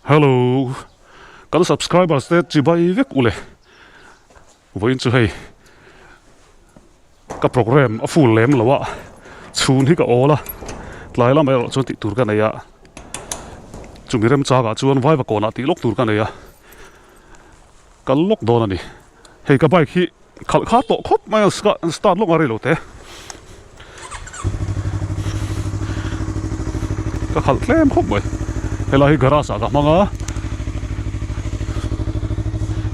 Hello, kan subscribers te chibai vek ule. Voin chu hei ka program a full lem lawa. Chun hi ka ola. Tlai lam el chu ti tur ka neya. Chumirem cha ga chuan vai va kona ti lok tur ka neya. Kan lok don ani. Hei ka bike hi khal kha to khop mai start lok ari lo te. Ka khal tlem khop mai. Helai garasa ka manga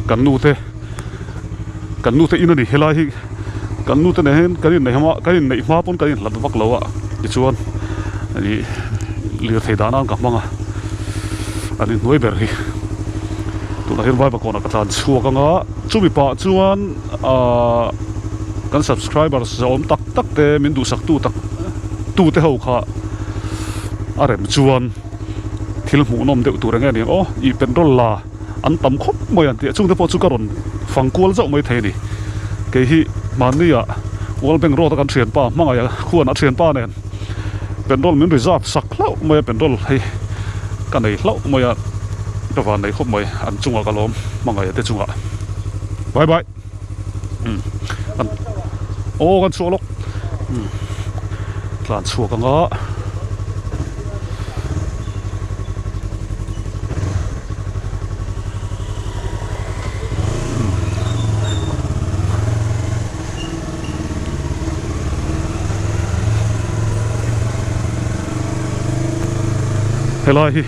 kan nu te inani helai kan nu te nen kan nei ma kan nei ma pon kan lat vak lawa ti chuan ani lir thei dana ka manga ani noi ber hi tu na hel vai ba kona ka tan chu ka nga chumi pa chuan kan subscribers zom tak tak te min du sak tu te ho kha arem chuan thil mu nom deuh tur anga ni i petrol la an tam khop mai an ti chung te po chu karon fangkual zau mai thei ni ke hi mania wal beng ro ta kan thian pa manga ya khuan a thian pa nen petrol min reserve sak lau mai petrol hei kan nei lau mai a ta van nei khop mai an chunga ka lom manga ya te chunga bye bye kan kan chu lok tlan chu ka nga helai hi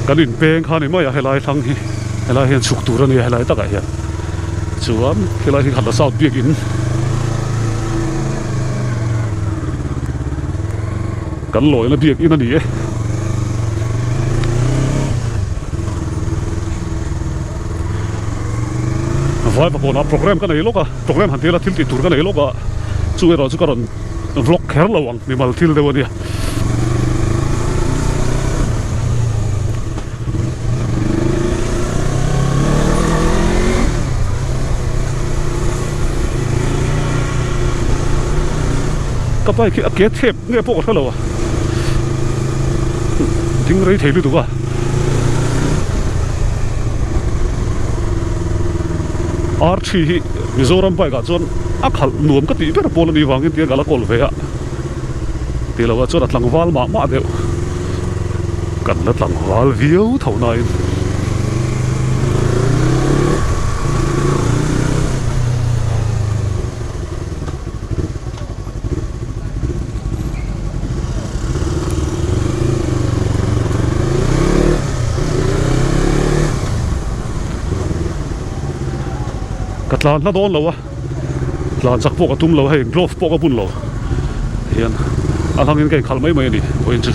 kan in peng kha ni mai a helai thang hi helai hian chuk tur ani helai taka hian chuan helai hi khala south biak in kan loi na biak in ani e vai ba kona program kan ei loka program han tela thil ti tur kan ei loka chu ero chu karon vlog kher lawang ni mal thil dewani ka pai ki a ke thep nge po thalo wa ding rei thei lu tu wa R3 hi Mizoram pai ga chon a khal nuam ka ti ber pol ni wangin ti gala kol ve a ti lawa chon atlang wal ma deu kan la tlang wal view thau nai tlan na don lo wa tlan sak po ka tum lo hei glove po ka bun lo hian a hangin kai khal mai mai ni poin chu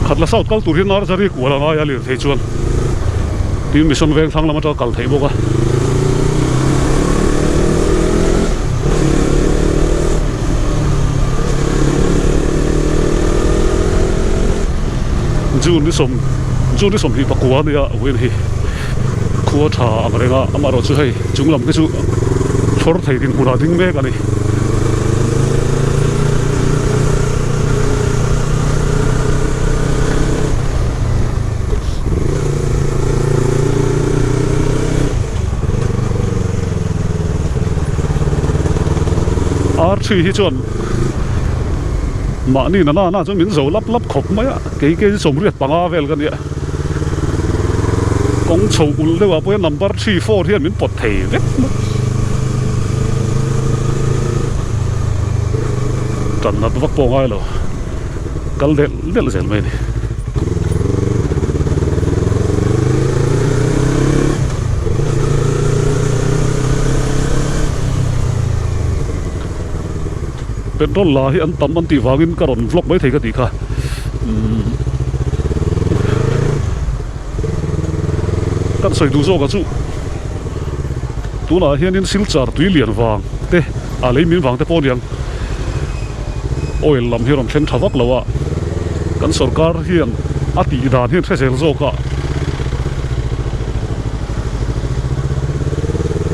khatla south kal turin nar jari ko la nga ya lir thei chuan tin mission veng thang lama to kal thei boka jun ni som hi pakwa ni a wen hi khuwa tha amrenga amaro chu hei chunglam ke chu thor thei din hura ding me ka ni R3 hi chuan ma ni na chu min zo lap khop mai a ke som riat panga vel kan ya kong chou ul lewa po number 3 4 hian min pot thei vek tan na vak po ngai lo kal del zel mai ni petrol la hi an tam an ti wangin karon vlog mai thei ka ti kha kan soi du zo ka chu tuna hianin silchar tui lian wang te a lei min wang te pon yang oil lam hiram thlen thawak lawa kan sarkar hian ati dan hian thresel zoka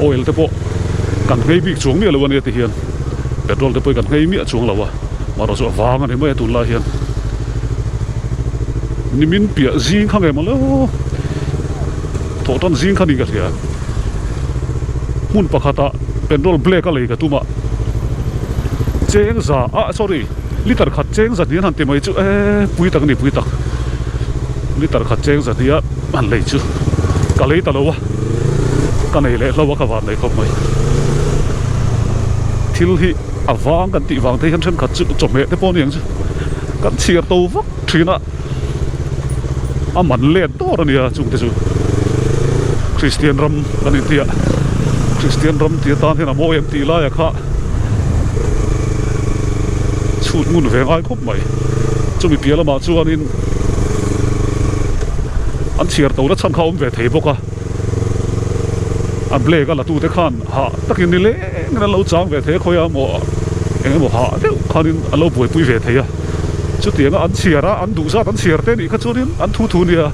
oil te po kan ngei bik chuang mi lo ani ti hian petrol te poi kan ngei mi chuang lo wa maro zo wang ani mai tu la hian nimin pia zing khang em lo tho tan zing khani ka thia mun pakhata petrol black a lei ka tuma cheng za sorry liter khat cheng za dian han te mai chu pui tak ni pui tak liter khat cheng za dia an lei chu ka lei ta lo wa ka nei le lo wa ka van nei khop mai thil hi awang kan ti wang te han then khat chu chome te pon yang chu kan chiar to vak thina aman le to ania chung te chu Christian ram kan tia Christian ram tia tan hena mo em ti la ya kha chut ngun ve ngai khop mai chumi piala ma chuanin an chiar to na chan khawm ve thei boka an ble ka la tu te khan ha takin ni le ngana lo chang ve the khoya mo eng mo ha de khanin alo boi pui ve theya chu tianga an chiara an du sa an chiar te ni kha churin an thu thu nia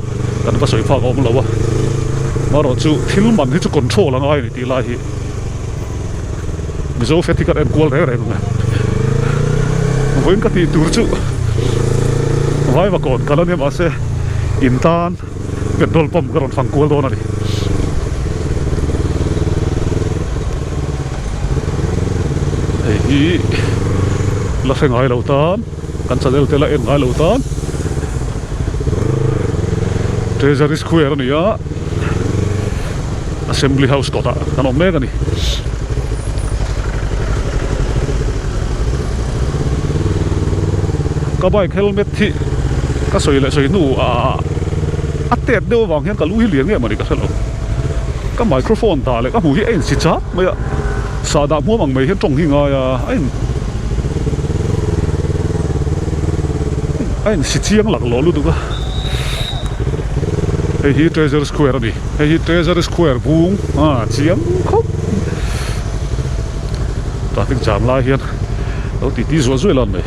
kan ba soi pha ko mo lo wa maro chu thil man hi chu control ang ai ni ti la hi mizo fetika en kol re re nga voin ka ti tur chu vai va kon kala ne ma se intan petrol pump karon phang kol don ani hi la fe ngai lo tan kan chadel te la en ngai lo tan Treasury Square ni ya Assembly House kota kan om mega ni ka bike helmet thi ka soi le soi nu a tet deu wang hian ka lu hi lian nge mari ka selo ka microphone ta le ka hu hi en si cha maya sa da mu mang mai hian tong hi nga ya ein si chiang lak lo lu du ka hi Treasury Square ni hi Treasury Square bung chiang khop traffic jam la hian lo ti zo zo lan mai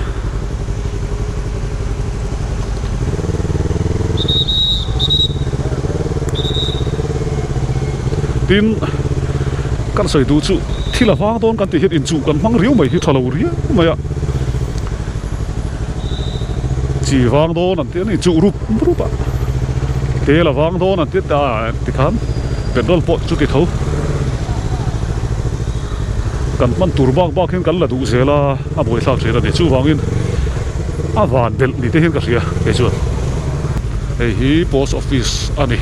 tin kan soi du chu thila wang don kan ti hit in chu kan mang riu mai hi thalo ria maya chi wang don an ti ni chu rup pa te la wang don an ti ta ti khan petrol pot chu ti tho kan man tur bak hin kan la du zela a boi thak zela ni chu wangin a van bel ni te hin ka ria ke chu hi post office ani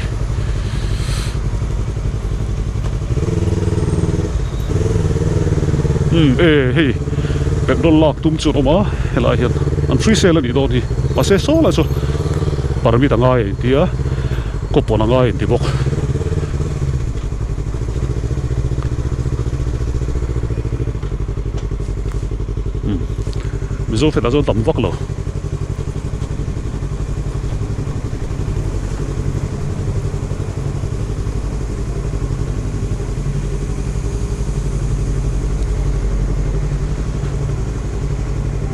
hey petrol lak tum chu oma hela hian an free sale ni do ni ma se so la so parmi ta ngai tia ko pona ngai ti bok mi zo fe da zo tam vak lo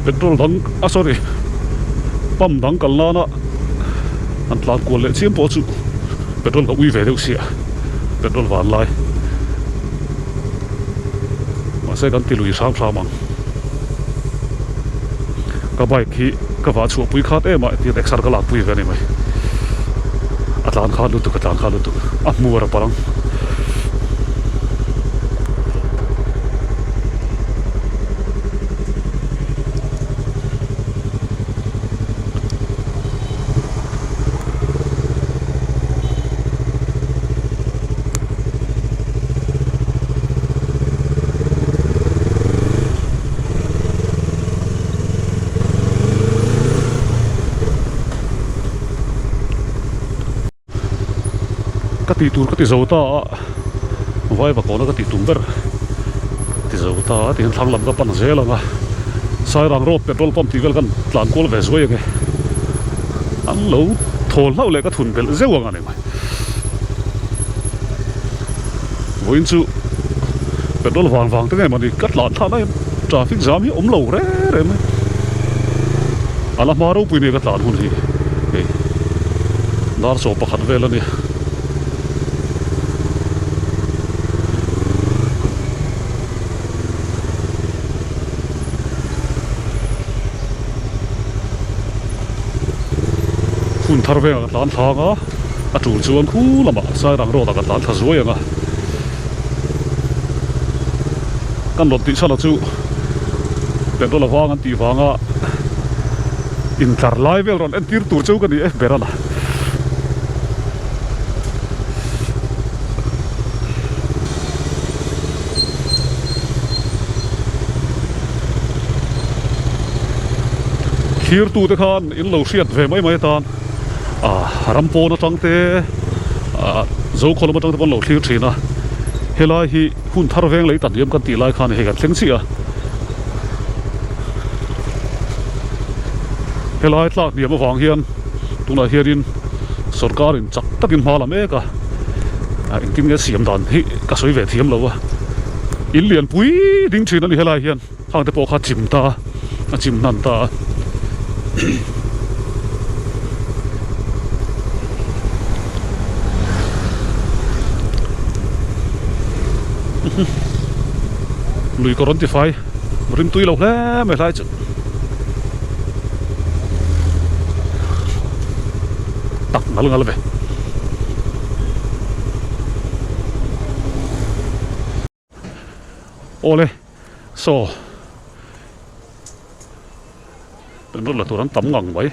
petrol dang sorry pam dang kalna an tlat ko le chim po chu petrol ka ui ve deu sia petrol van lai ma se kan ti lui sam mang ka bike hi ka va chu pui khat e ma ti exar ka la pui ve ni mai atlan kha lu tu ka tan kha lu tu a mu ra parang ka ti tur ka ti zo ta vai va kona ka ti tumber ti zo ta ti thang lam ka pan zela nga sai rang ro petrol pump ti vel kan tlan kol ve zoi nge an lo thol lau le ka thun bel zewa nga ne mai voin chu petrol wang te nge mani kat la tha na traffic jam hi om lo re mai ala maro pui ne ka tlan hun hi dar so pakhat vel ani hun thar ve ka tlan thanga a tu chuan khu lama sai rang ro da ka tlan thazuai anga kan lot ti sala chu petrol la wang an ti wanga in tar lai vel ron en tir tur chu kan ni e berana khir tu te khan in lo hriat ve mai tan rampo na tangte zo kholoma tangte pon lo thlir thina helai hi hun thar veng lei tan yam kan ti lai khan he kan thleng chi a helai tlak niam awang hian tuna hianin sarkarin chak takin hmalam eka in tin nge siam dan hi ka soi ve thiam lo a in lian pui ding thin ani helai hian hang te po kha chim ta a chim nan ta lui koron ti fai rim tui lo hle me lai chu tak ngal ve ole soเป็นรถละตัวนั้นต่ำงังไว้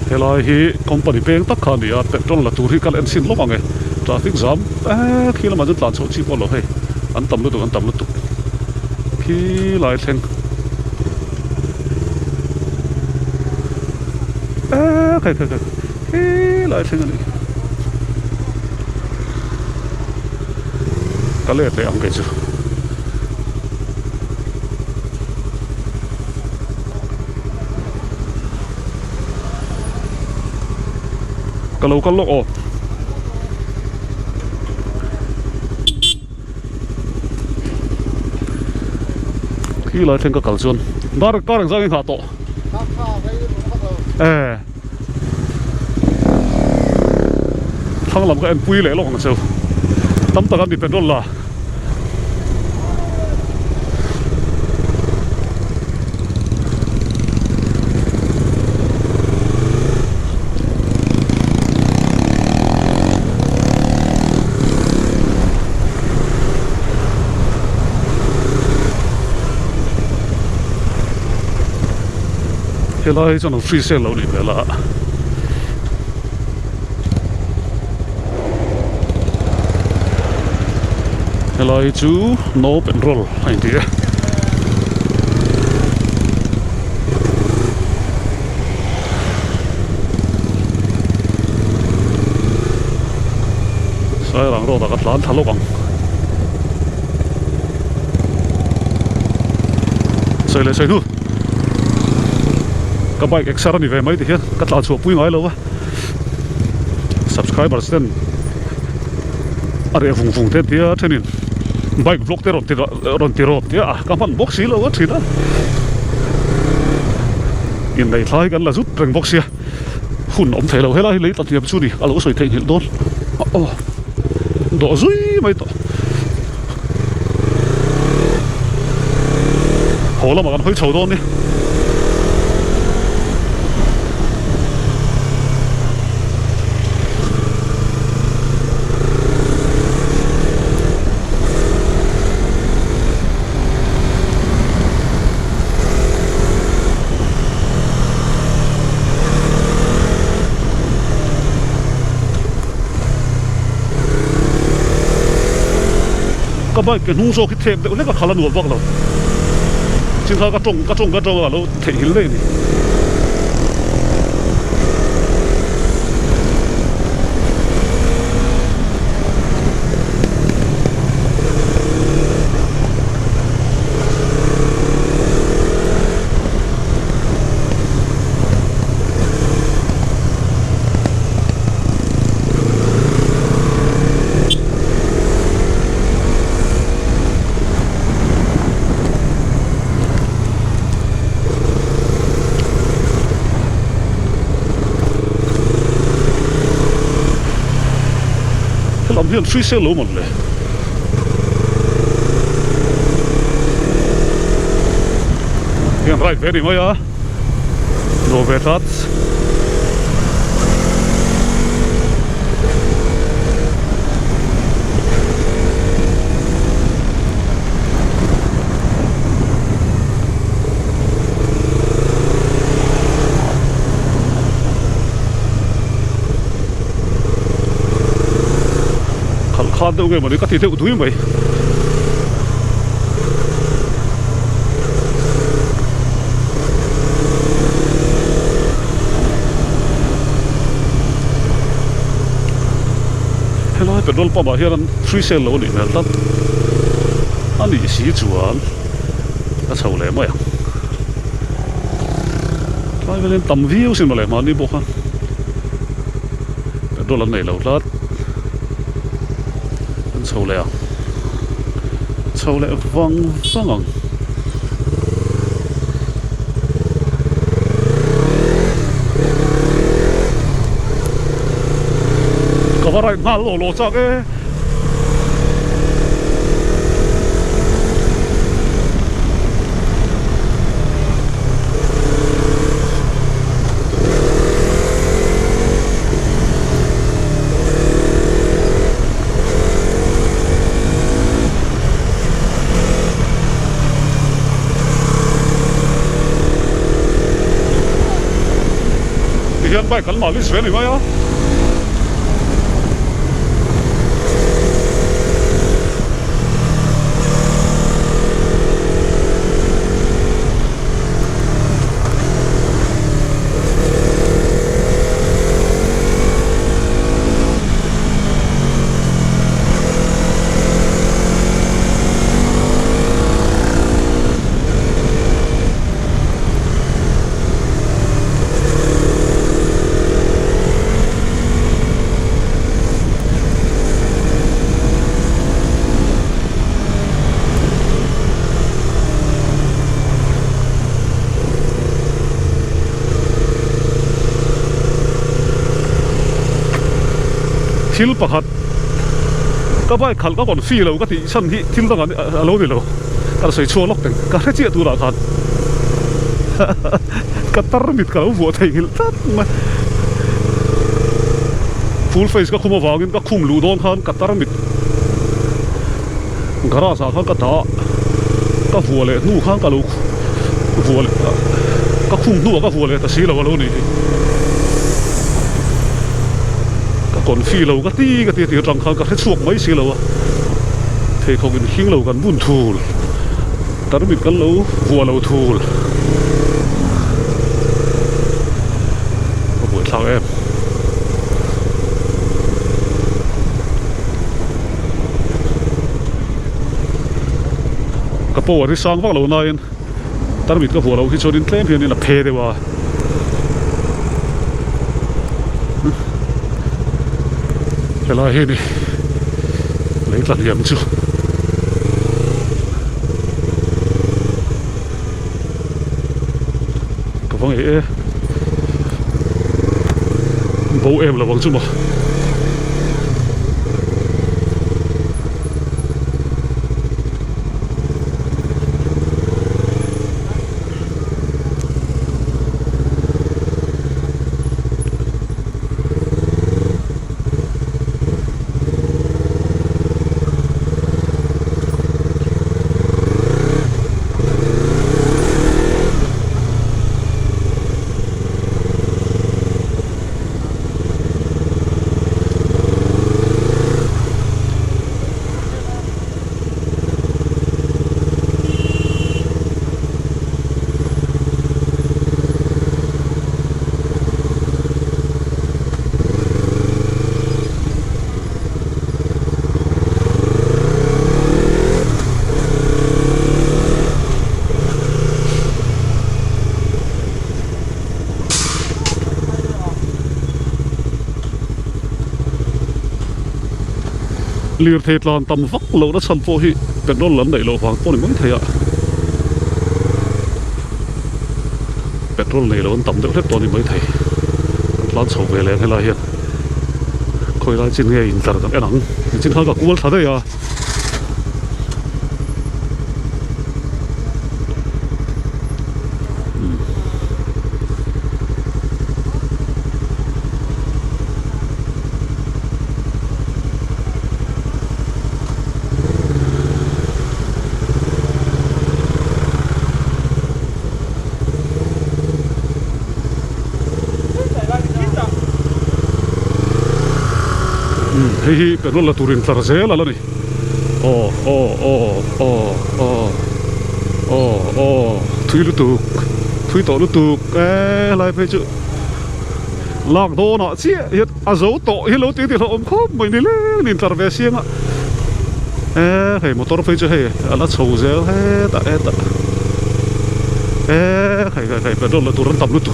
เฮลายฮีคอมพานีเพลงตักขันนี่อ่ะเป็นรถละตัวที่กันเอ็นซินลงไงทราฟิกจัมขี้ละมันจะตานโซชีพอลเลยอันต่ำลุตุอันต่ำลุตุขี้ลายเส้นใครขี้ลายเส้นอันนี้ก็เลยแต่อังเกจูก็โลก็โลออกที่ไรเท่งก็กัลจวนดาร์กยังขาโตทั้งลำก็เอ็นปุยเลยลงกันเชียวตั้มตะกันดิเป็นรถละเฮ้ยจะน้องฟรีเซลเราดีไปละเฮ้ยจูโนเป็นโรลไอ้เดียใส่หลังโรดกับร้านทะลุกังใส่เลยใส่ดูก็ไปเอ็กซ์รันนี่ไปไหมที่เฮียก็ตลาดชัวปุ้ยน้อยแล้ววะ subscribers เต้นอะไรฟุงเต้นที่เท่านี้ไปบล็อกเตอร์รอนที่รถที่ก็มันบ็อกซี่แล้ววะทีนั้นอินในท้ายกันละสุดเร่งบ็อกซี่หุ่นอมเทเราให้เราให้เลยตัดเทียบชุดดิเราก็สวยเท่หินโดนโดนซุยไม่ต่อโหแล้วมากันเฮ้ยโฉดโดนนี่ก็ไปกันนุ่งโซ่คิดเทมแต่เล็กก็ขาลหนวดพวกเราจริงเขากระจงอะเราเทหินเลยนี่ cái làm hiện free sale một lệ hiện right very much à no vetats khăn đâu người mà đi cắt thịt theo túi mày hello petrol pump à hiện free sale lâu này nè anh đi xí chuan nó sầu lẻ mày lại lên tầm view xin mà lại mà đi bộ ha petrol lần này lâu lắm sầu lẻ văng văng có phải là lỗ chắc ấy hiện bay cắn mỏ lên xuyên này mà thil pakhat ka vai khal ka kon fi lo ka ti san hi thil dang an alo ni lo ka sei chu lok teng ka re chi tu ra khan ka tar mit ka vo thei hil tat ma full face ka khuma wangin ka khum lu don khan ka tar mit gara sa khan ka ta ka vo le nu khan ka lo vo le ka khum nu ka vo le ta si lo ni còn phi lâu cái tí trăng khang cái suộc mấy xí lâu à thì không cái khiêng lâu gần buôn thù ta nó bị cắn lâu vua lâu thù buổi sau em cái bộ thì sang vác lâu này ta nó bị cái vua lâu khi cho đến thêm thì là phê đấy mà cái loại này lấy lần hiểm chưa cái vấn đề bố em là bằng chứ mà liệt thiệt là tầm vóc lâu đã sân phố hi cái đó lớn đẩy lộ hoàng phố này mới thấy ạ petrol này là tầm đỡ hết to thì mới thấy lăn sầu về lên hay là hiện thôi là trên nghe in tờ tập em nắng trên hơi cả cuốn thật đấy à hi petrol la turin tlar zel ala ni thui lu tuk thui to lu tuk lai pe chu lak do na chi hiat a zo to hi lo ti ti lo om khop mai ni le nin tlar ve siang a hei motor pe chu hei ala chho zel he ta hei petrol la turin tam lu tu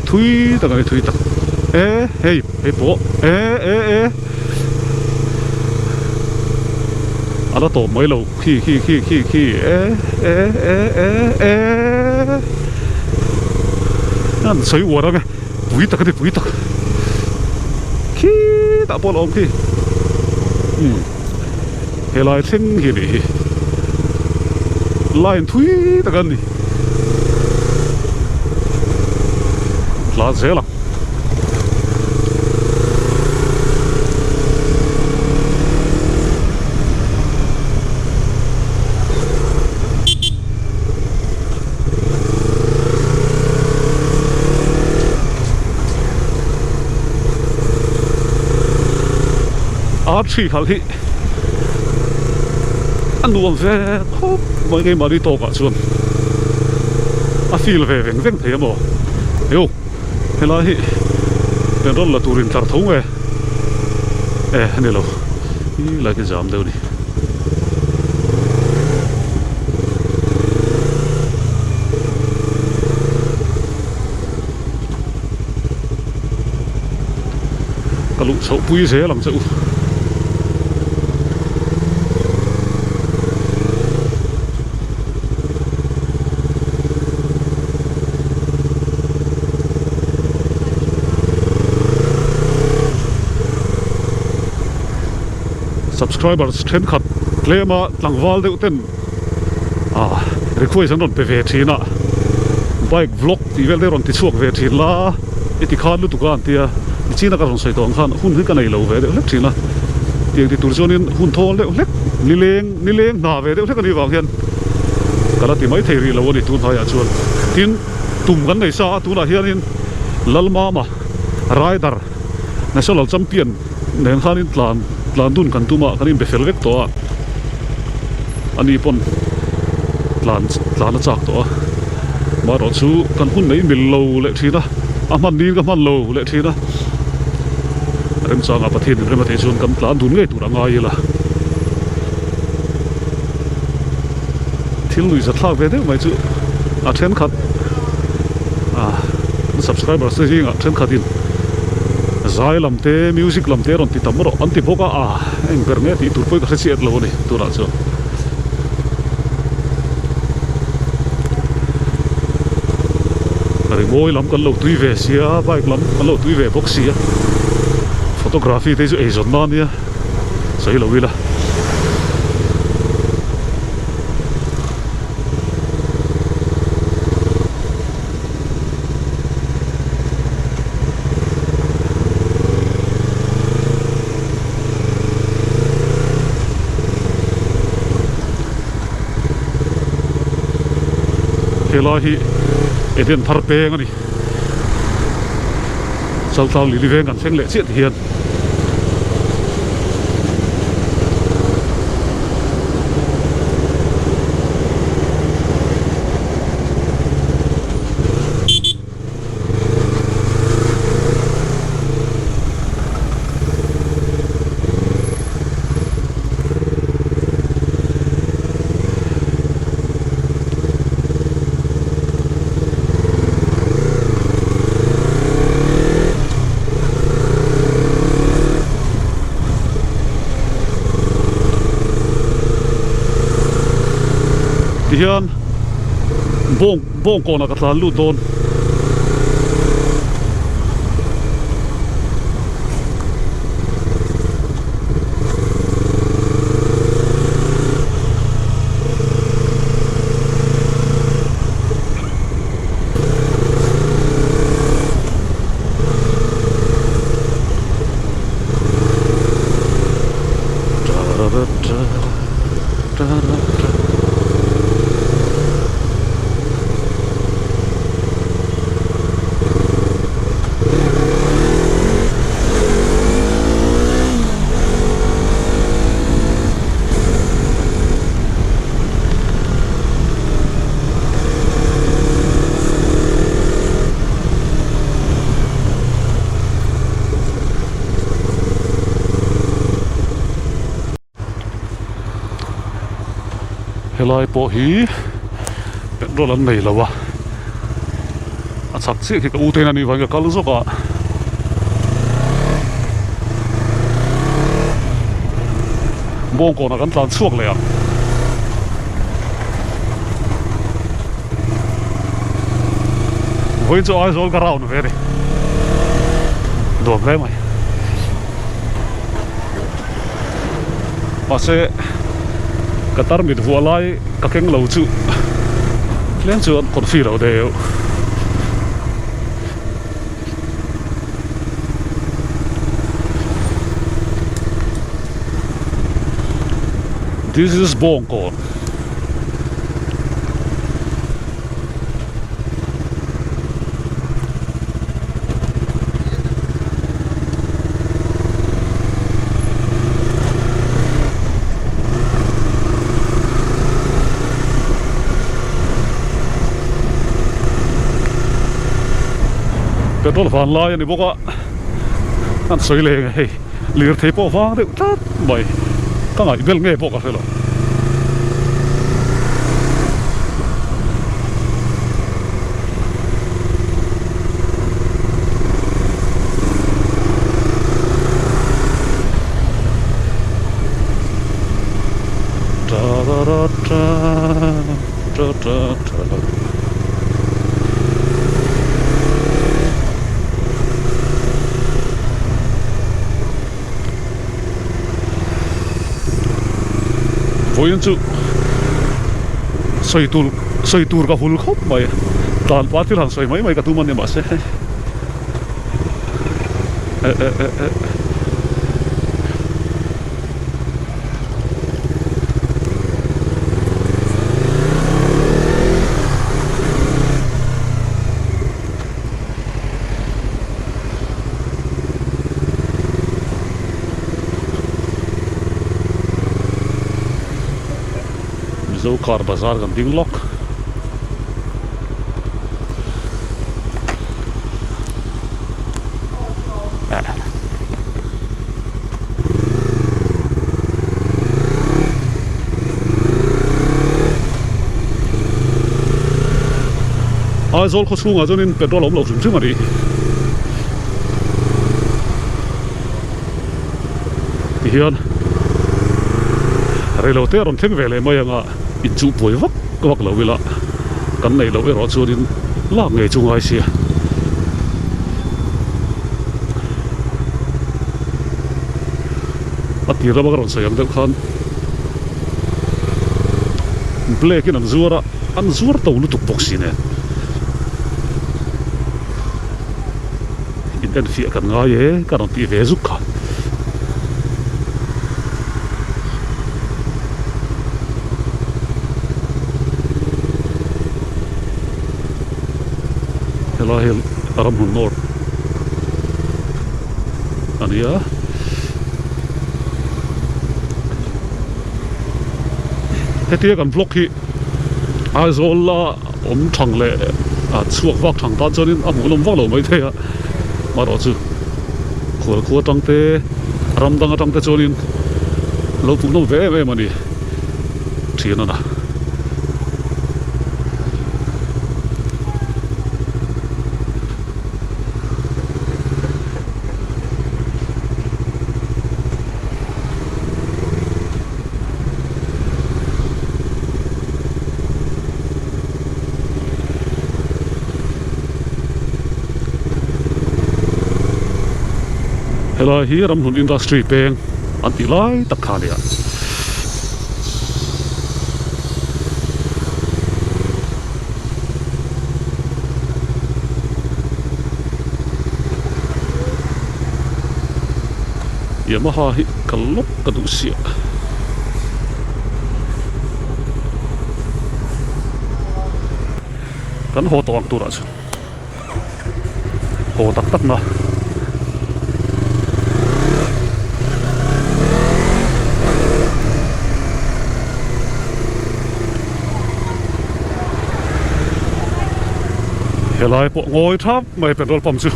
thui ta cái thui ta hey bộ ala to mấy lâu khi ăn sấy uo đó nghe bụi ta khi ta bỏ lòng khi hay lại sinh gì đi lại thui ta cái gì lá dễ lắm chỉ khá thị ăn uống về hốp mọi người mà đi to cả chuồn feel về veng thế mà hiểu hay là hi bên đó là turin tar thấu nghe này lo là cái giảm đâu đi cái lũ sầu bùi dễ làm sao subscribers ten khat klema tlangwal deuh ten request an ron pe ve thina bike vlog ti vel de ron ti chuak ve thin la eti khan lu tukan tia china ka ron sai tong khan hun hi ka nei lo ve de lek thina tiang ti tur zonin hun thol de lek ni leng na ve de lek ani wang hian kala ti mai thei ri lo ni tun ha ya chuan tin tum kan nei sa tu la hian in lalma ma rider national champion nen khan in tlan dun kan tuma kan in befel vek to ani pon tlan chak to ma ro chu kan hun nei mil lo le thina a man ni ka man lo le thina rem changa pathin rem athe chun kan tlan dun ngai tur anga yela thil lui za thla ve de mai chu a then khat subscriber se jinga then khatin zai lamte music lamte ron ti tamro anti boka internet ti turpoi ka se lo ni tura chu ari boy lam kan lo tui ve sia bike lam kan lo tui ve box sia photography te chu ezon na nia sai lo wila helahi eden thar peng ani saltal li veng kan seng le chiat hian hian bong kona ka tlan lu don helai po hi petrol an nei lawa a chak chi ki ka uten ani wanga kal zoka bong ko na kan tlan chuak le a voi cho ai zol ka raun ve ni do ve mai pase Qatar mit vualai ka keng lo chu len chu an kon fi lo de this is Bongkot petrol van lai ani boka an soi le hei lir thei po wang de tat mai ka ngai bel nge po ka felo voin chu soi tur ka hul khop mai tan patil han soi mai ka tu man ne ma se zo car bazaar kan ding lok ai zol kho chunga chunin petrol om lo zum chim ari hian relo te ron theng vele mai anga in chu poi vak lo wila kan nei lo ero churin la nge chungai sia ati ra bagaron sayam de khan black in an zuar to lu tuk boxi ne in den fi kan nga ye kan ti ve zukha lahil aram hun nord ania hetia kan vlog hi aizolla om thang le a chuak wak thang ta chonin a mulom wak lo mai thea maro chu khua tang te ram dang tang te chonin lo pu no ve mani thiana na helai hi ram hun industry peng an ti lai tak kha lia Yamaha hi kalok kadu sia kan ho tawang tura chu ho tak tak na helai po ngoi thap mai petrol pump chu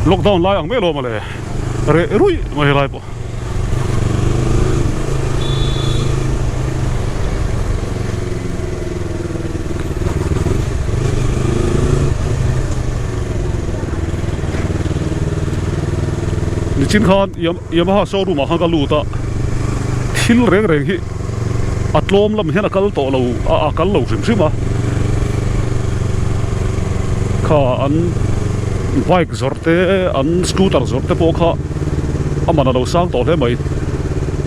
lockdown lai ang melo male re rui mai lai po ni chin khan Yamaha showroom ha ka lu ta thil reng reng hi atlom lam hena kal to lo a kal lo rim rim a kha an bike zorte an scooter zorte po kha amana lo sang to hle mai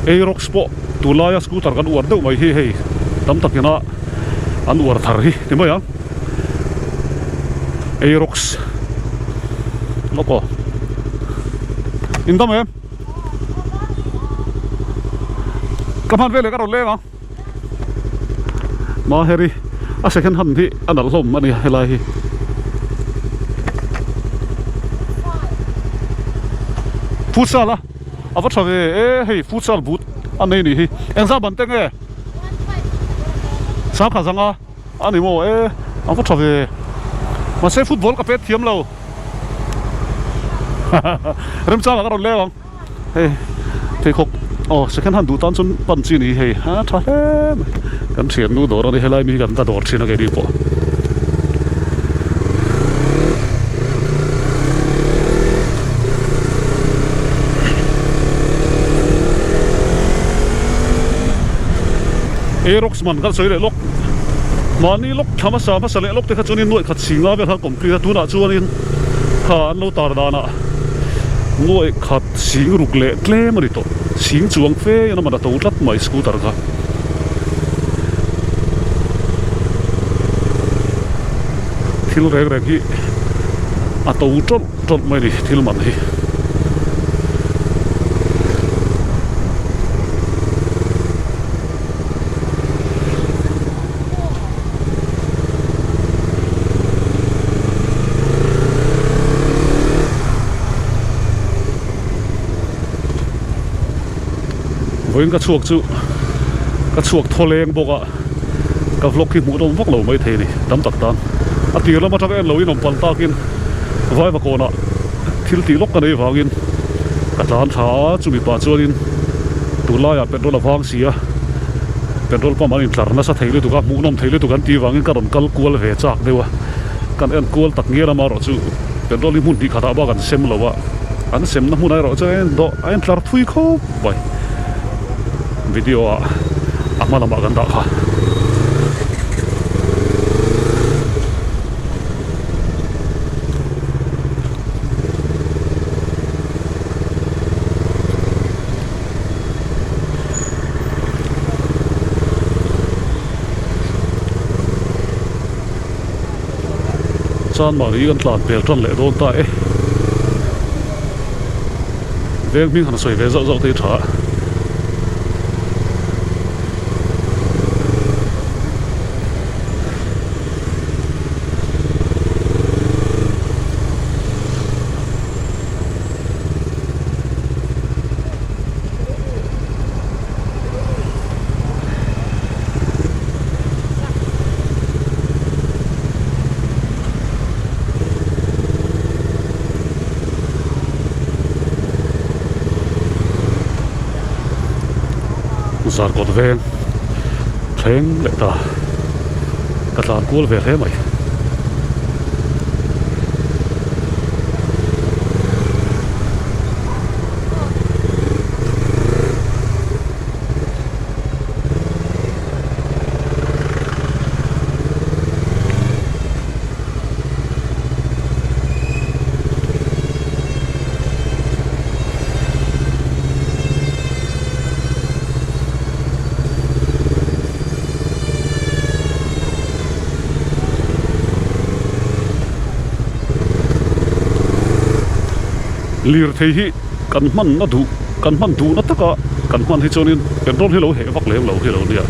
Aerox po tulaya scooter kan uar deuh mai hi hei tam takina an uar thar hi ti mai ang Aerox loko indam em kaman vele karo lenga ma heri a second hand hi anal hlom ani helai hi futsal a va thave e hei futsal boot anei ni hi engza ban teng e sa kha zanga ani mo e a va thave ma se football ka pet thiam lo rem cha ka ro le wang hei thei khok oh second hand du tan chun pan chi ni hei ha tha he kan thian nu dor ani helai mi kan ta dor thina ke ri po Aerox man kan soi le lok mani lok thama sa ma sale lok te kha chunin noi khat singa ve kha complete tu na chuanin kha an lo tar dana noi khat sing ruk le tle mari to sing chuang fe yana ma to tlat mai scooter kha thil rek rek hi a to tot mai ni thil man hi voin ka chuak tholeng boka ka vlog ki mu dom vak lo mai the ni tam tak tan a tir lama thak en lo in om pal takin vai va kona thil ti lok ka nei wangin ka tlan tha chu mi pa chuanin tula ya petrol awang sia petrol pump an in tlarna sa theile tu ka mu nom theile tu kan ti wangin ka ron kal kual ve chak dewa kan en kual tak ngira ma ro chu petrol i mun di khata ba kan sem lo wa an sem na mun ai ro chen do an tlar thui kho bai video amala maganda kha chan mari kan tlan pel tran le don ta e veng ming han soi ve zau zau te tha sar kot ven thleng le ta ka tlan kul ve hle mai lir thei hi kan man na du kan man du na taka kan man hi chonin petrol hi lo he vak lem lo hi lo nia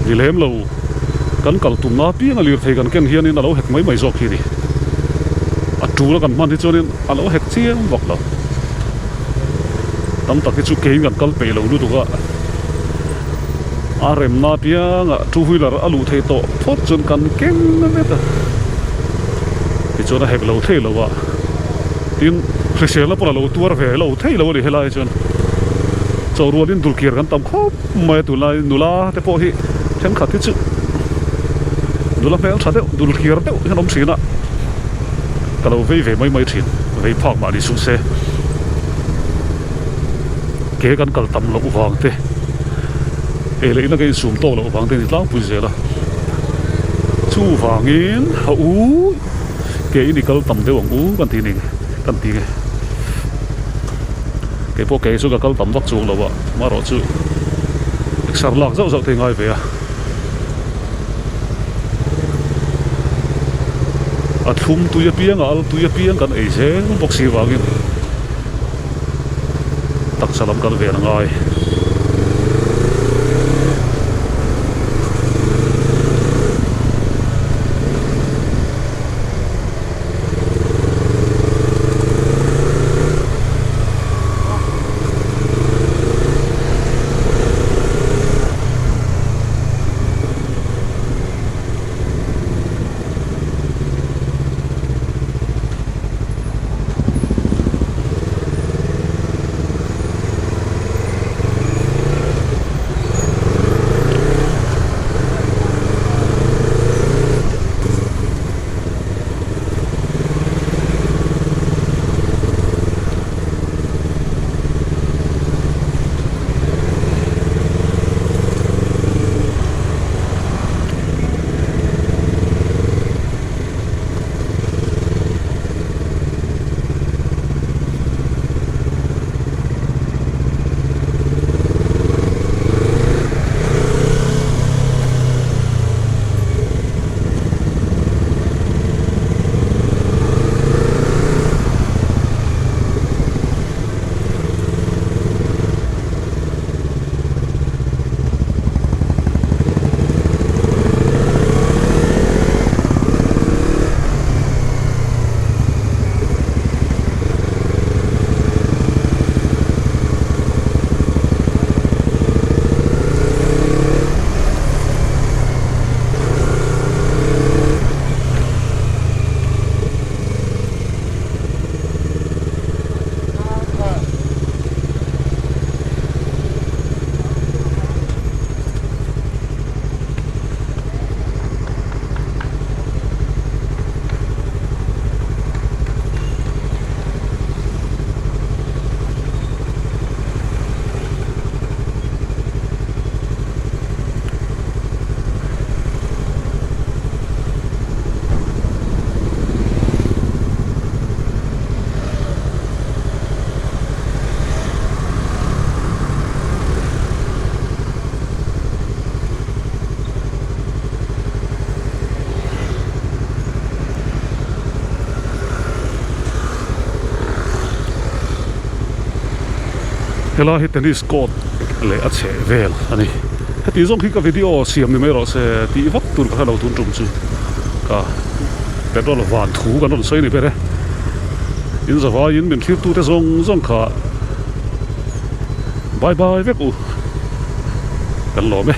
ni lem lo kan kal tum na pi na lir thei kan ken hian in alo hek mai mai zok hi ni a tu la kan man hi chonin alo hek chiang vak lo tam tak chu ke kan kal pe lo lu tu ga a rem na pia nga two wheeler alu thei to phot chun kan keng na meta ti chona hek lo thei lo wa tin khrisela pura lo tuar ve lo thei lo ri helai chon chawrualin dulkir kan tam khop mai tu lai nula te po hi then khat ti chu nula pel thade dulkir te hanom sina kalo ve mai thin ve phak ma ni su se ke kan kal tam lo wang te e le na cái sum to lo wang te ni tlang pui zela chu wangin ha u ke ini kal tam de wang u kan ti ni kan ti ke po ke su ka kal tam vak chu lo wa ma ro chu sar lak zau zau te ngai ve a thum tu ya piang al tu ya piang kan ei se bok si wangin tak salam kan ve na ngai hela hi tennis court le a che vel ani heti zong hi ka video siam ni mero se ti vak tur ka lo tun tum chu ka petrol van thu kan on soi ni pere in za va in min thir tu te zong kha bye bye vek u kan lo me